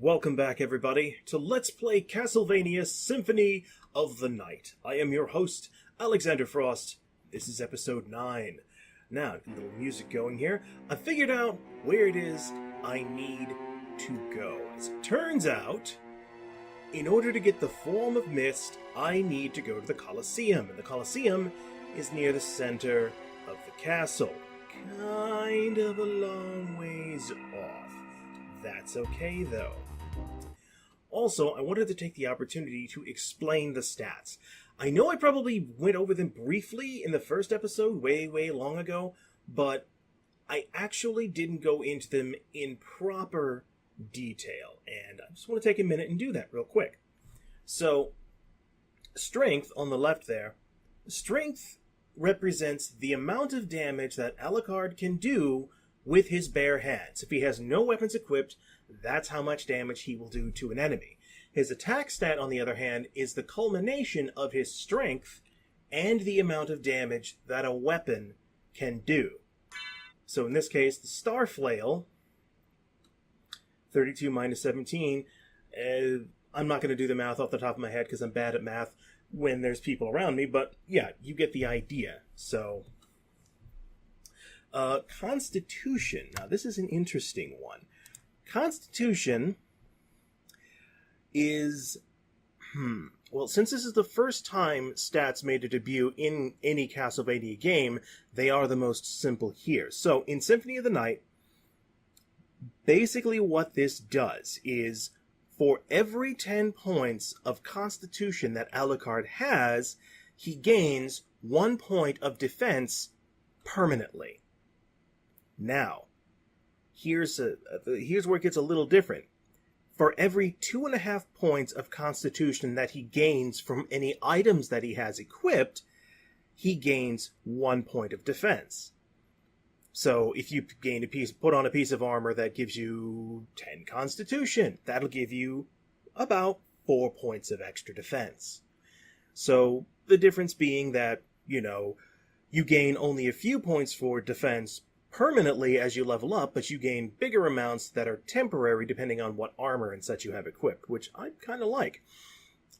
welcome back everybody to Let's Play Castlevania Symphony of the Night. I am your host, Alexander Frost. This is episode 9. Now, a little music going here. I figured out where it is I need to go. As it turns out, in order to get the Form of Mist, I need to go to the Colosseum. And the Colosseum is near the center of the castle. Kind of a long ways off. That's okay, though. Also, I wanted to take the opportunity to explain the stats. I know I probably went over them briefly in the first episode, way long ago, but I actually didn't go into them in proper detail, and I just want to take a minute and do that real quick. So, strength on the left there, strength represents the amount of damage that Alucard can do with his bare hands. If he has no weapons equipped, that's how much damage he will do to an enemy. His attack stat, on the other hand, is the culmination of his strength and the amount of damage that a weapon can do. So in this case, the Star Flail, 32 minus 17, I'm not going to do the math off the top of my head because I'm bad at math when there's people around me, but yeah, you get the idea. So, Constitution. Now, this is an interesting one. Constitution is, well, since this is the first time stats made a debut in any Castlevania game, they are the most simple here. So, in Symphony of the Night, basically what this does is, for every 10 points of Constitution that Alucard has, he gains 1 point of defense permanently. Now, here's where it gets a little different. For every 2.5 points of Constitution that he gains from any items that he has equipped, he gains 1 point of defense. So if you put on a piece of armor that gives you 10 Constitution, that'll give you about 4 points of extra defense. So the difference being that, you gain only a few points for defense permanently as you level up, but you gain bigger amounts that are temporary depending on what armor and such you have equipped, which I kind of like.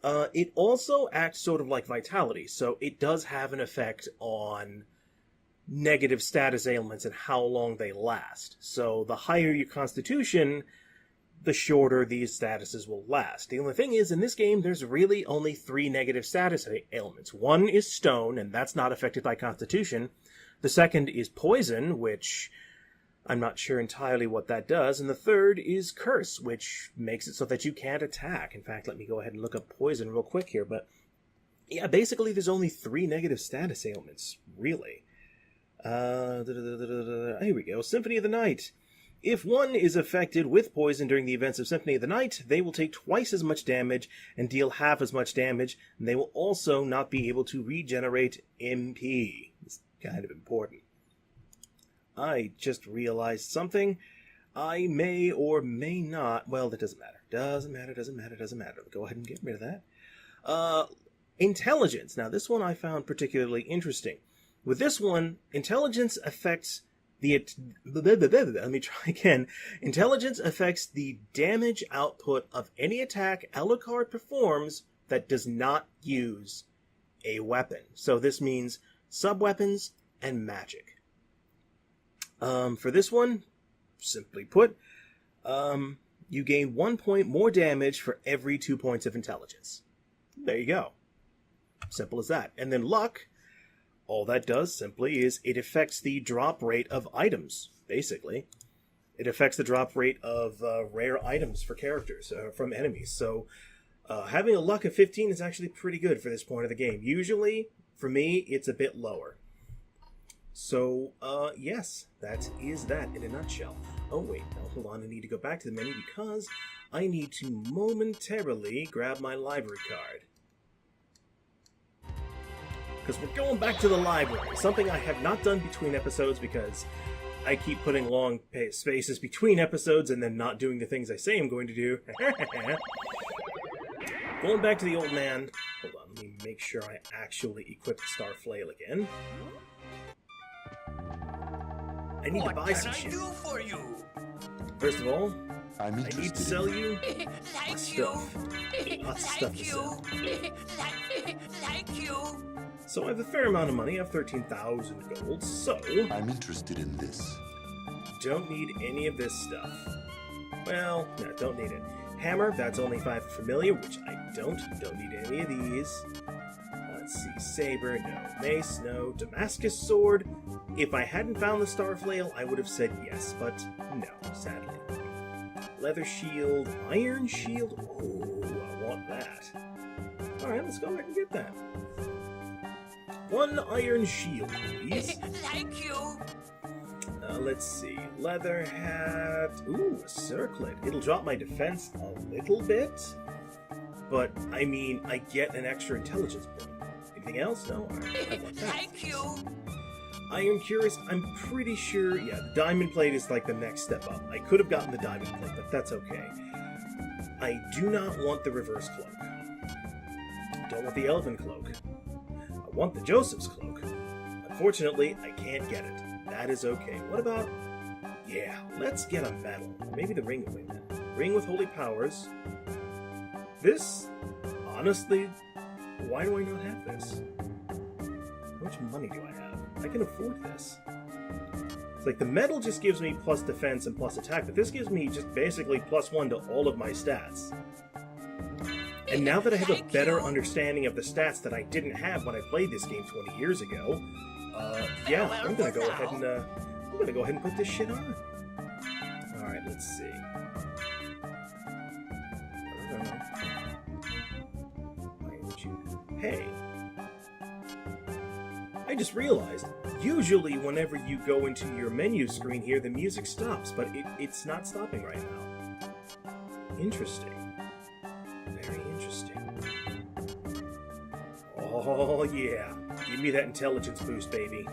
It also acts sort of like Vitality, so it does have an effect on negative status ailments and how long they last. So the higher your Constitution, the shorter these statuses will last. The only thing is, in this game, there's really only 3 negative status ailments. One is Stone, and that's not affected by Constitution. The second is Poison, which I'm not sure entirely what that does. And the third is Curse, which makes it so that you can't attack. In fact, let me go ahead and look up Poison real quick here. But yeah, basically there's only 3 negative status ailments, really. Here we go. Symphony of the Night. If one is affected with poison during the events of Symphony of the Night, they will take twice as much damage and deal half as much damage, and they will also not be able to regenerate MP. It's kind of important. I just realized something. I may or may not... Well, that doesn't matter. Doesn't matter. Go ahead and get rid of that. Intelligence. Now, this one I found particularly interesting. With this one, intelligence affects the... Let me try again. Intelligence affects the damage output of any attack Alucard performs that does not use a weapon. So this means sub-weapons and magic. For this one, simply put, you gain 1 point more damage for every 2 points of intelligence. There you go. Simple as that. And then luck... all that does, simply, is it affects the drop rate of items, basically. It affects the drop rate of rare items for characters, from enemies. So, having a luck of 15 is actually pretty good for this point of the game. Usually, for me, it's a bit lower. So, yes, that is that in a nutshell. Oh, wait, now hold on, I need to go back to the menu because I need to momentarily grab my library card. Because we're going back to the library, something I have not done between episodes because I keep putting long spaces between episodes and then not doing the things I say I'm going to do. Going back to the old man. Hold on, let me make sure I actually equip the Star Flail again. I need to buy some shit. What can I do for you? First of all, I need to sell you Thank stuff. Lots of stuff to sell. Thank you. So I have a fair amount of money. I have 13,000 gold, so... I'm interested in this. Don't need any of this stuff. Well, no, don't need it. Hammer, that's only 5 familiar, which I don't. Don't need any of these. Let's see, saber, no. Mace, no. Damascus sword. If I hadn't found the star flail, I would have said yes, but no, sadly. Leather shield, iron shield. Oh, I want that. Alright, let's go ahead and get that. 1 iron shield, please. Thank you. Let's see. Leather hat. Ooh, a circlet. It'll drop my defense a little bit. But, I mean, I get an extra intelligence point. Anything else? No? Alright, I want that. Thank you. Iron Curious, I'm pretty sure... Yeah, the Diamond Plate is like the next step up. I could have gotten the Diamond Plate, but that's okay. I do not want the Reverse Cloak. Don't want the Elven Cloak. I want the Joseph's Cloak. Unfortunately, I can't get it. That is okay. What about... Yeah, let's get a medal. Maybe the Ring of Wingman. Ring with Holy Powers. This... Honestly, why do I not have this? How much money do I have? I can afford this. It's like the medal just gives me plus defense and plus attack, but this gives me just basically +1 to all of my stats. And now that I have a better understanding of the stats that I didn't have when I played this game 20 years ago, yeah, I'm gonna go ahead and put this shit on. All right, let's see. Hey, I just realized, usually whenever you go into your menu screen here, the music stops, but it's not stopping right now. Interesting. Very interesting. Oh, yeah. Give me that intelligence boost, baby.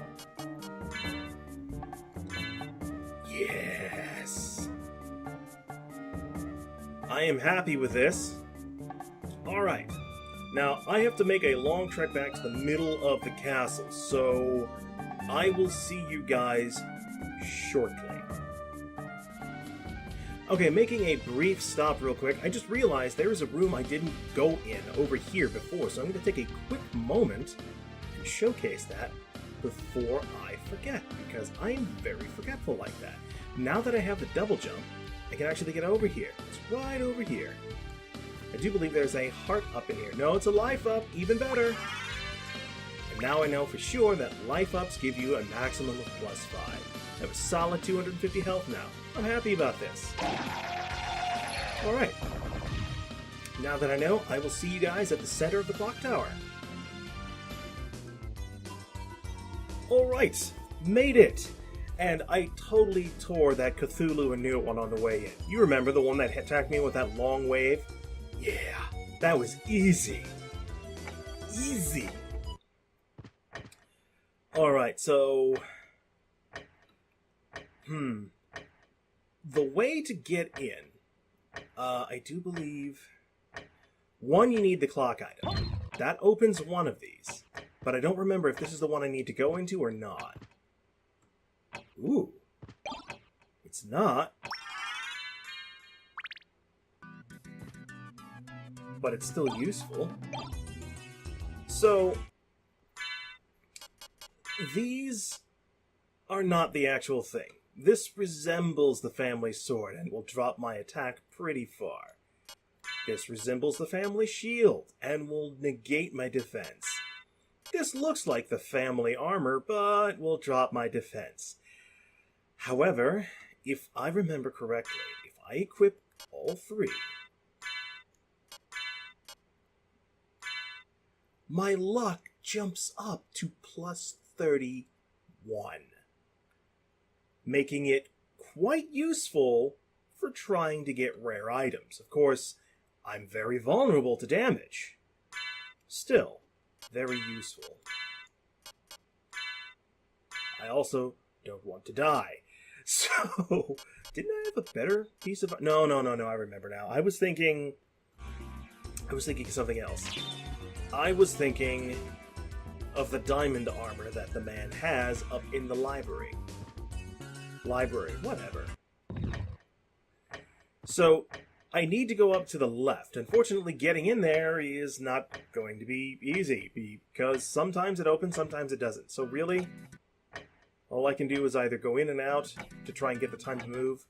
Yes. I am happy with this. Alright. Now, I have to make a long trek back to the middle of the castle, so I will see you guys shortly. Okay, making a brief stop real quick. I just realized there is a room I didn't go in over here before, so I'm going to take a quick moment and showcase that before I forget, because I am very forgetful like that. Now that I have the double jump, I can actually get over here. It's right over here. I do believe there's a heart up in here. No, it's a life up. Even better. And now I know for sure that life ups give you a maximum of +5. I have a solid 250 health now. I'm happy about this. Alright. Now that I know, I will see you guys at the center of the clock tower. Alright. Made it. And I totally tore that Cthulhu and Inuit one on the way in. You remember the one that attacked me with that long wave? Yeah, that was easy. Easy. Alright, so... The way to get in, I do believe... One, you need the clock item. That opens one of these. But I don't remember if this is the one I need to go into or not. Ooh. It's not. But it's still useful. So, these are not the actual thing. This resembles the family sword and will drop my attack pretty far. This resembles the family shield and will negate my defense. This looks like the family armor, but will drop my defense. However, if I remember correctly, if I equip all three, my luck jumps up to +31, making it quite useful for trying to get rare items. Of course, I'm very vulnerable to damage. Still, very useful. I also don't want to die. So, didn't I have a better piece of... No, I remember now. I was thinking of something else. I was thinking of the diamond armor that the man has up in the library. Whatever. So I need to go up to the left. Unfortunately, getting in there is not going to be easy because sometimes it opens, sometimes it doesn't. So really, all I can do is either go in and out to try and get the time to move.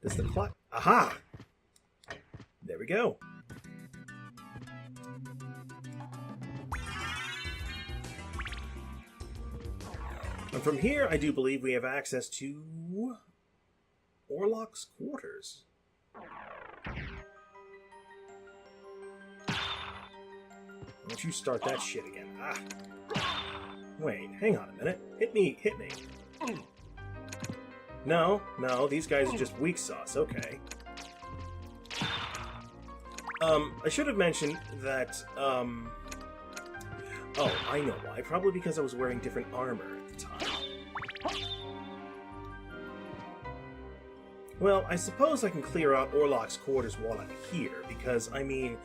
Does the clock... Aha! There we go. And from here, I do believe we have access to Orlok's quarters. Why don't you start that shit again? Ah. Wait, hang on a minute. Hit me, hit me. No, these guys are just weak sauce. Okay. I should have mentioned that, oh, I know why. Probably because I was wearing different armor at the time. Well, I suppose I can clear out Orlok's quarters while I'm here, because, I mean,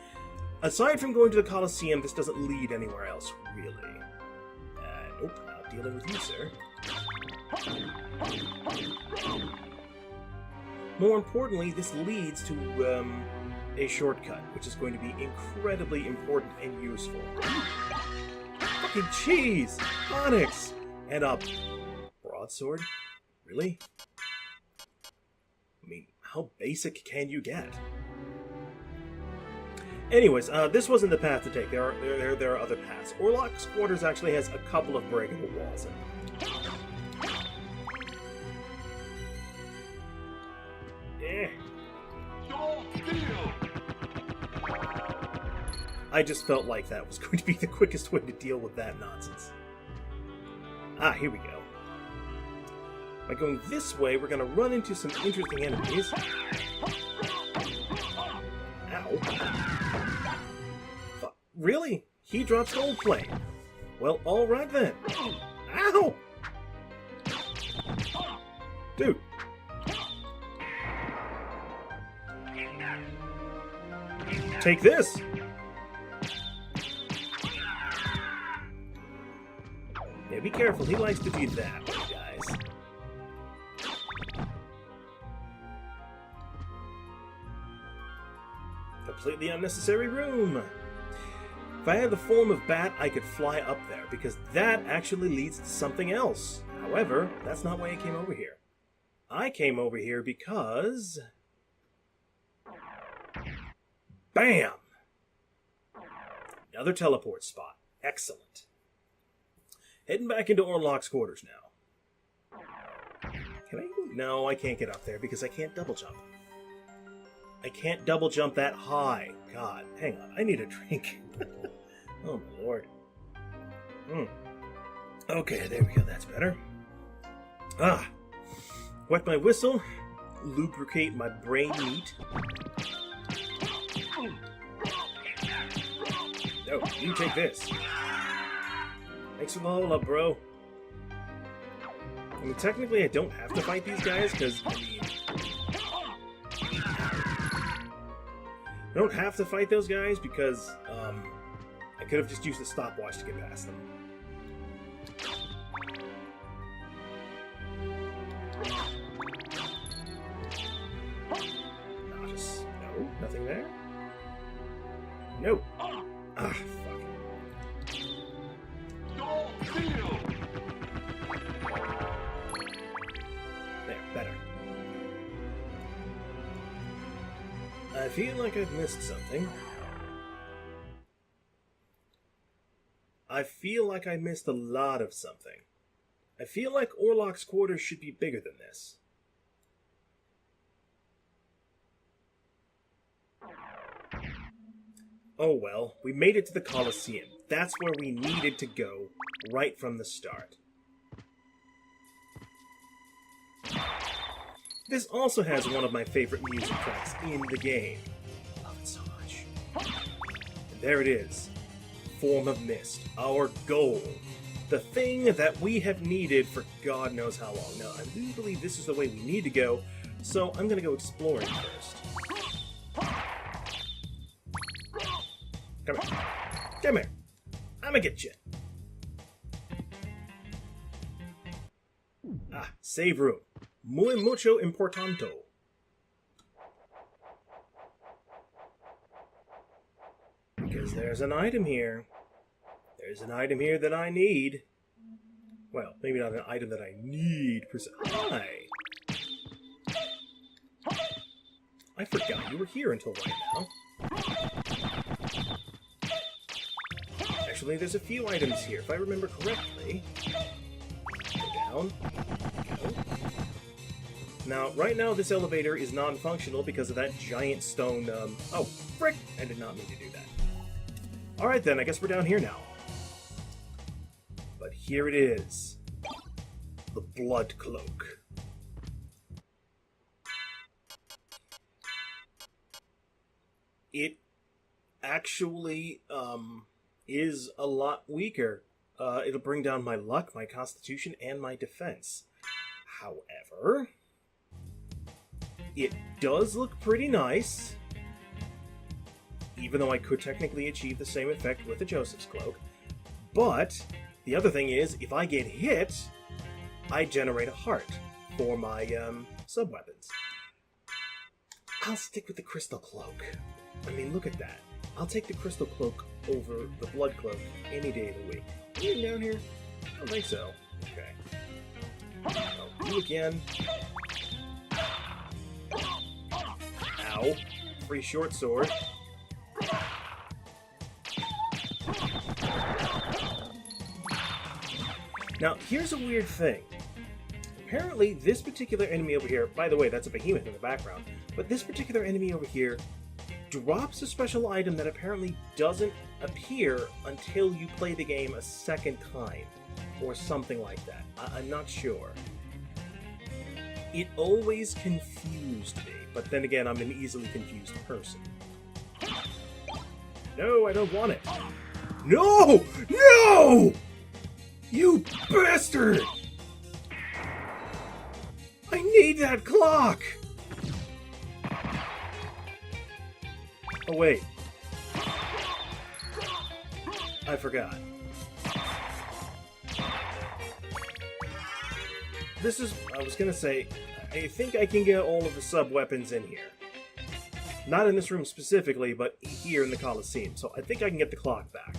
aside from going to the Colosseum, this doesn't lead anywhere else, really. Nope, not dealing with you, sir. More importantly, this leads to, a shortcut, which is going to be incredibly important and useful. Fucking cheese! Onyx! And a broadsword? Really? I mean, how basic can you get? Anyways, this wasn't the path to take. There are other paths. Orlok's quarters actually has a couple of breakable walls in it. I just felt like that was going to be the quickest way to deal with that nonsense. Ah, here we go. By going this way, we're going to run into some interesting enemies. Ow. Really? He drops gold plate. Well, alright then. Ow! Dude. Take this! Yeah, be careful. He likes to do that, guys. Completely unnecessary room. If I had the form of bat, I could fly up there, because that actually leads to something else. However, that's not why I came over here. I came over here because... Bam! Another teleport spot. Excellent. Heading back into Orlok's quarters now. Can I? No, I can't get up there because I can't double jump. I can't double jump that high. God, hang on. I need a drink. Oh, my lord. Okay, there we go. That's better. Ah. Wet my whistle. Lubricate my brain meat. No, you take this. Thanks for the whole up, bro. I mean, technically I don't have to fight these guys, because, I mean... I don't have to fight those guys, because, I could have just used the stopwatch to get past them. No, nothing there? No. Ah, fuck. There, better. I feel like I've missed something. I feel like I missed a lot of something. I feel like Orlok's quarters should be bigger than this. Oh well, we made it to the Colosseum. That's where we needed to go, right from the start. This also has one of my favorite music tracks in the game. I love it so much. And there it is. Form of Mist, our goal. The thing that we have needed for God knows how long. Now, I do believe this is the way we need to go, so I'm going to go exploring first. Come here. Come here. I'ma get you. Ah, save room. Muy mucho importante. Because there's an item here. There's an item here that I need. Well, maybe not an item that I need per se. Hi! I forgot you were here until right now. Actually, there's a few items here, if I remember correctly. Go down. Go. Now, right now, this elevator is non-functional because of that giant stone, Oh, frick! I did not mean to do that. Alright then, I guess we're down here now. But here it is. The Blood Cloak. It actually, is a lot weaker. It'll bring down my luck, my constitution, and my defense. However, it does look pretty nice, even though I could technically achieve the same effect with the Joseph's Cloak. But the other thing is, if I get hit, I generate a heart for my sub-weapons. I'll stick with the Crystal Cloak. I mean, look at that. I'll take the Crystal Cloak over the Blood Cloak any day of the week. Are you down here? I don't think so. Okay. Oh, you again. Ow. Free short sword. Now, here's a weird thing. Apparently, this particular enemy over here... By the way, that's a behemoth in the background. But this particular enemy over here drops a special item that apparently doesn't appear until you play the game a second time. Or something like that. I'm not sure. It always confused me. But then again, I'm an easily confused person. No, I don't want it. No! No! You bastard! I need that clock! Oh, wait. I forgot. This is... I was gonna say... I think I can get all of the sub-weapons in here. Not in this room specifically, but here in the Colosseum. So I think I can get the clock back.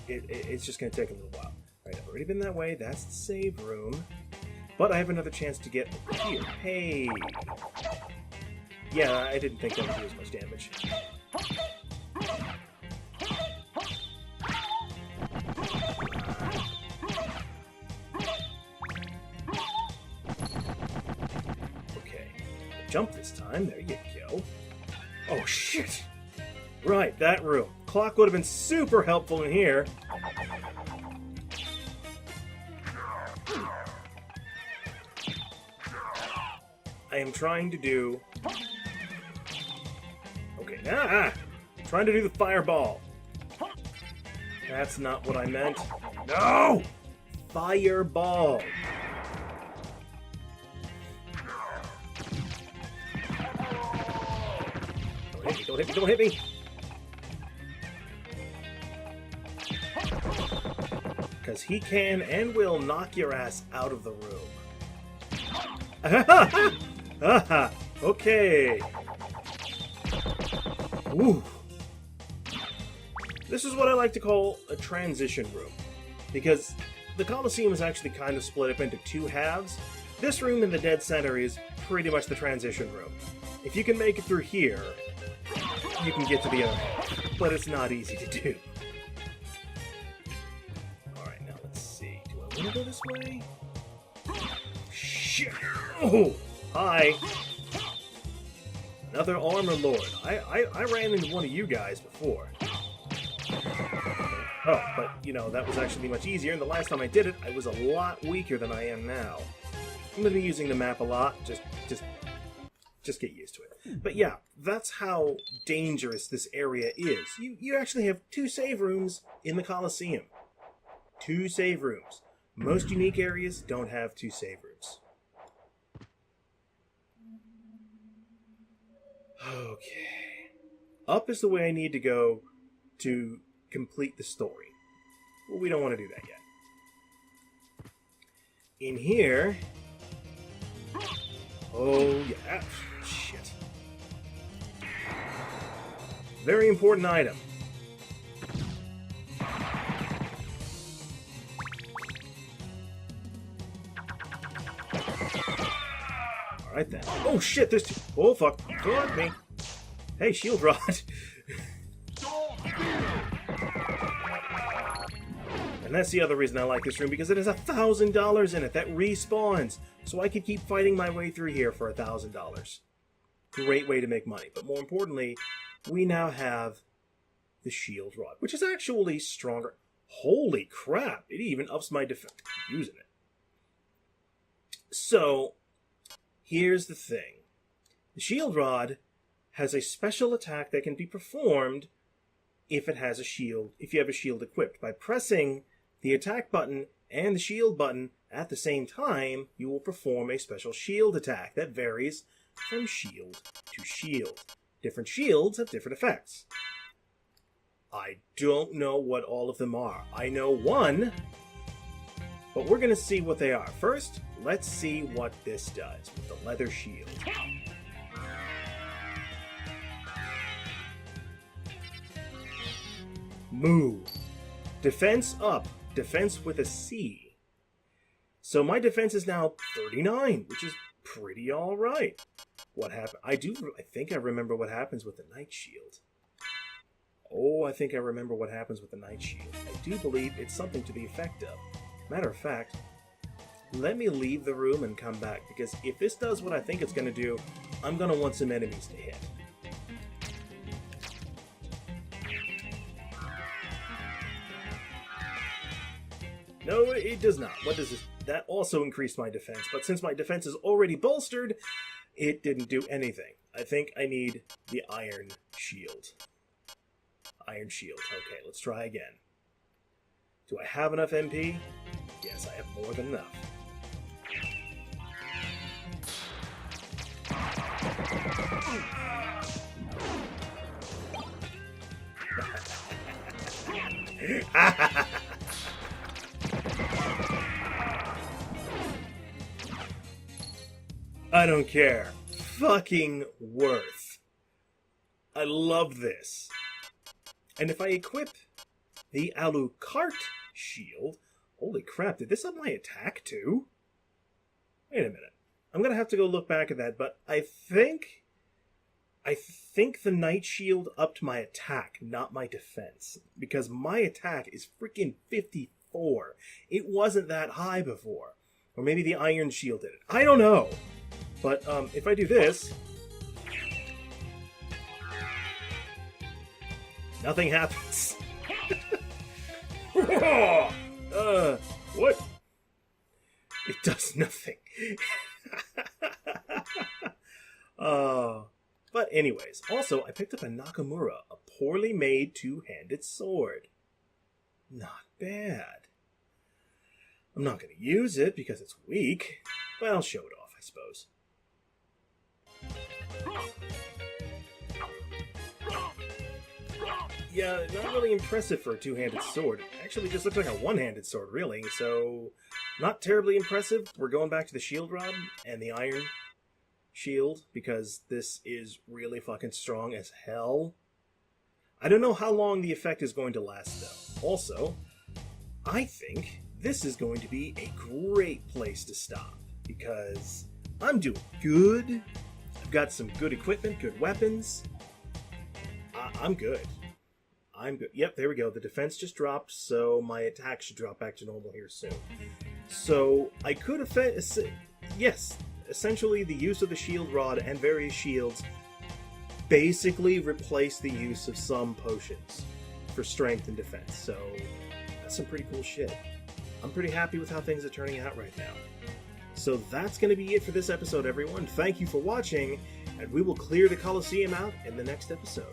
It's just gonna take a little while. Alright, I've already been that way. That's the save room. But I have another chance to get here. Hey! Yeah, I didn't think that would do as much damage. Okay. Jump this time. There you go. Oh, shit! Right, that room. Clock would have been super helpful in here. I am trying to do... Okay, I'm trying to do the fireball. That's not what I meant. No! Fireball. Don't hit me, don't hit me, don't hit me! Because he can and will knock your ass out of the room. Okay. Ooh. This is what I like to call a transition room. Because the Colosseum is actually kind of split up into two halves. This room in the dead center is pretty much the transition room. If you can make it through here, you can get to the other half. But it's not easy to do. Alright, now let's see. Do I want to go this way? Shit! Oh! Hi! Another armor lord. I ran into one of you guys before. Oh, but, you know, that was actually much easier, and the last time I did it, I was a lot weaker than I am now. I'm going to be using the map a lot, just get used to it. But yeah, that's how dangerous this area is. You actually have 2 save rooms in the Colosseum. 2 save rooms. Most unique areas don't have 2 save rooms. Okay. Up is the way I need to go to complete the story. Well, we don't want to do that yet. In here... Oh, yeah. Shit. Very important item. Alright then. Oh shit, there's two. Oh fuck. Fuck me. Hey, shield rod. And that's the other reason I like this room, because it has $1,000 in it that respawns. So I could keep fighting my way through here for $1,000. Great way to make money. But more importantly, we now have the shield rod, which is actually stronger. Holy crap, it even ups my defense. Using it. So, here's the thing. The shield rod has a special attack that can be performed if it has a shield, if you have a shield equipped. By pressing the attack button and the shield button at the same time, you will perform a special shield attack that varies from shield to shield. Different shields have different effects. I don't know what all of them are. I know one, but we're going to see what they are. First, let's see what this does with the leather shield. Move. Defense up. Defense with a C. So my defense is now 39, which is pretty alright. What happened? I think I remember what happens with the Knight Shield. Oh, I think I remember what happens with the Knight Shield. I do believe it's something to the effect of. Matter of fact, let me leave the room and come back, because if this does what I think it's going to do, I'm going to want some enemies to hit. No, it does not. What does this? That also increased my defense, but since my defense is already bolstered, it didn't do anything. I think I need the Iron Shield. Iron Shield. Okay, let's try again. Do I have enough MP? Yes, I have more than enough. I don't care. Fucking worth. I love this. And if I equip the Alucard shield... Holy crap, did this up my attack too? Wait a minute. I'm gonna have to go look back at that, but I think the Knight Shield upped my attack, not my defense. Because my attack is freaking 54. It wasn't that high before. Or maybe the Iron Shield did it. I don't know. But if I do this... nothing happens. What? It does nothing. But anyways, also I picked up a Nakamura, a poorly made two-handed sword. Not bad. I'm not going to use it because it's weak, but I'll show it off, I suppose. Yeah, not really impressive for a two-handed sword. It actually just looks like a one-handed sword, really, so not terribly impressive. We're going back to the shield rod and the iron shield, because this is really fucking strong as hell. I don't know how long the effect is going to last, though. Also, I think this is going to be a great place to stop, because I'm doing good. I've got some good equipment, good weapons. I'm good. I'm good. Yep, there we go. The defense just dropped, so my attack should drop back to normal here soon. So, I could have... yes, essentially the use of the shield rod and various shields basically replace the use of some potions for strength and defense. So, that's some pretty cool shit. I'm pretty happy with how things are turning out right now. So that's going to be it for this episode, everyone. Thank you for watching, and we will clear the Colosseum out in the next episode.